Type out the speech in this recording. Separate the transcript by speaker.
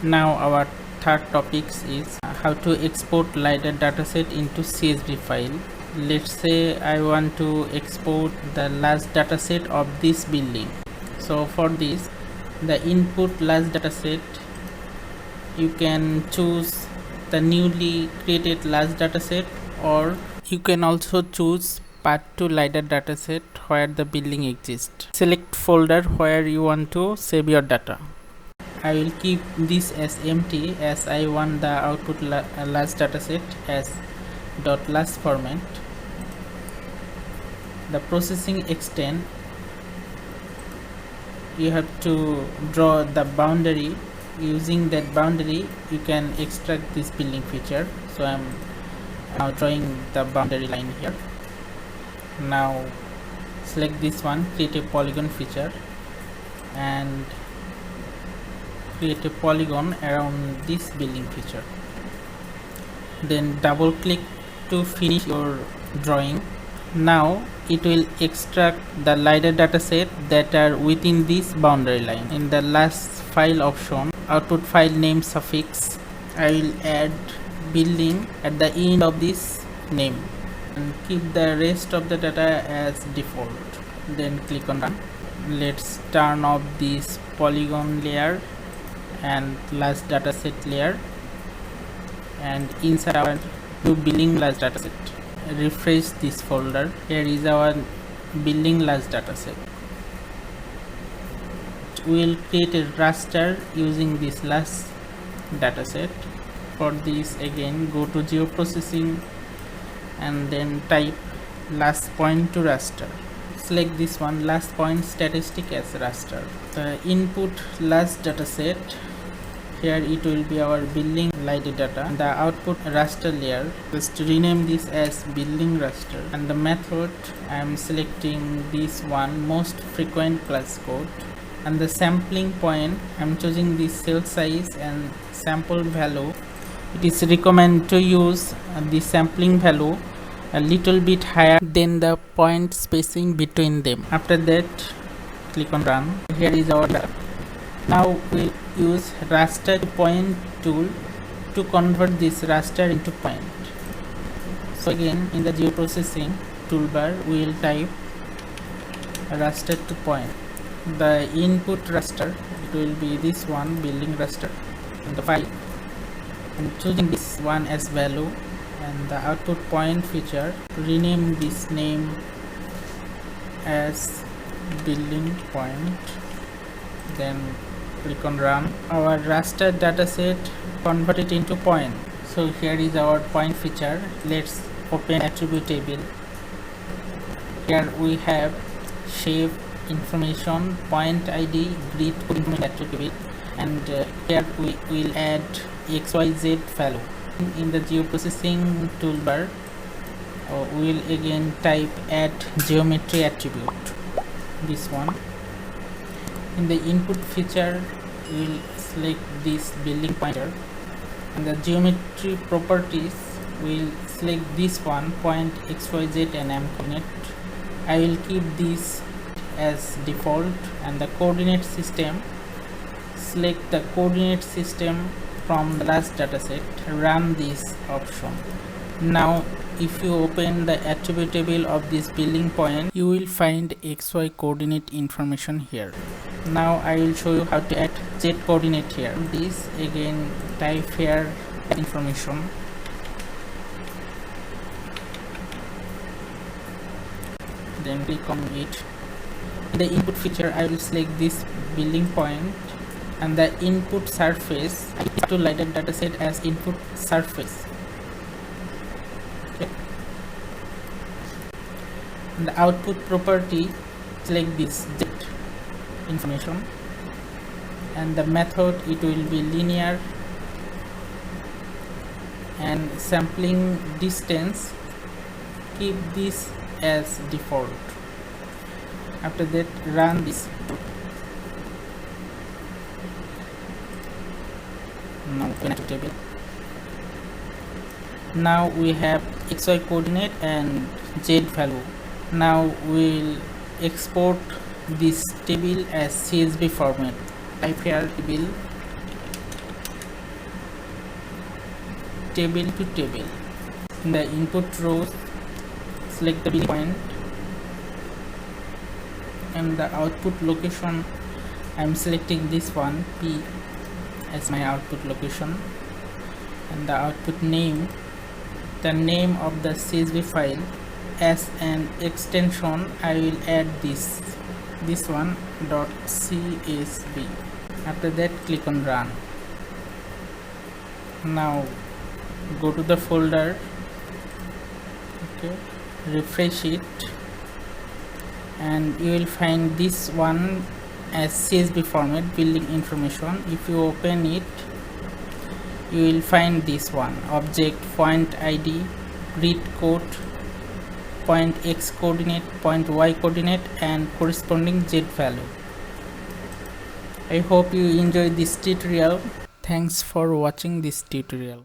Speaker 1: Now our third topic is how to export LiDAR dataset into CSV file. Let's say I want to export the last dataset of this building. So for this, the input last dataset, you can choose the newly created last dataset, or you can also choose part 2 LiDAR dataset where the building exists. Select folder where you want to save your data. I will keep this as empty as I want the output last dataset as .last format. The processing extent, you have to draw the boundary. Using that boundary, you can extract this building feature. So I'm now drawing the boundary line here. Now select this one, create a polygon feature, and create a polygon around this building feature. Then double click to finish your drawing. Now it will extract the LiDAR dataset that are within this boundary line. In the last file option, output file name suffix, I will add building at the end of this name and keep the rest of the data as default. Then click on run. Let's turn off this polygon layer and last dataset layer, and inside our new building last dataset, refresh this folder. Here is our building last dataset. We will create a raster using this last dataset. For this, again go to geoprocessing and then type last point to raster. Select this one, last point statistic as raster. The input last dataset, here it will be our building LiDAR data. The output raster layer, just rename this as building raster. And the method, I am selecting this one, most frequent class code. And the sampling point, I am choosing this cell size and sample value. It is recommended to use the sampling value a little bit higher than the point spacing between them. After that, click on run. Here is our data. Now we use raster to point tool to convert this raster into point. So again, in the geoprocessing toolbar, we will type raster to point. The input raster, it will be this one, building raster, and the file. I'm choosing this one as value, and the output point feature, rename this name as building point. Then click on run. Our raster dataset converted into point. So here is our point feature. Let's open attribute table. Here we have shape information, point ID, grid information attribute, and here we will add XYZ value. In the geoprocessing toolbar, we will again type add geometry attribute, this one. In the input feature, we will select this building pointer. In the geometry properties, we will select this one, point XYZ and M coordinate. I will keep this as default. And the coordinate system, select the coordinate system from the last dataset, run this option. Now if you open the attribute table of this building point, you will find XY coordinate information here. Now I will show you how to add Z coordinate here. This again, type here information, then click on it. In the input feature, I will select this building point, and the input surface, I have to LiDAR dataset as input surface. Okay. And the output property, select this Z information, and the method, it will be linear, and sampling distance, keep this as default. After that, run this. Now open table. Now we have XY coordinate and Z value. Now we'll export this table as CSV format. Type here table table to table. In the input rows, select the beginning point, and the output location, I'm selecting this one, P, as my output location, and the output name, the name of the CSV file. As an extension, I will add this one, .csv. After that, click on run. Now go to the folder, okay, refresh it, and you will find this one as CSV format, building information. If you open it, you will find this one, object, point ID, grid code, point X coordinate, point Y coordinate, and corresponding Z value. I hope you enjoyed this tutorial. Thanks for watching this tutorial.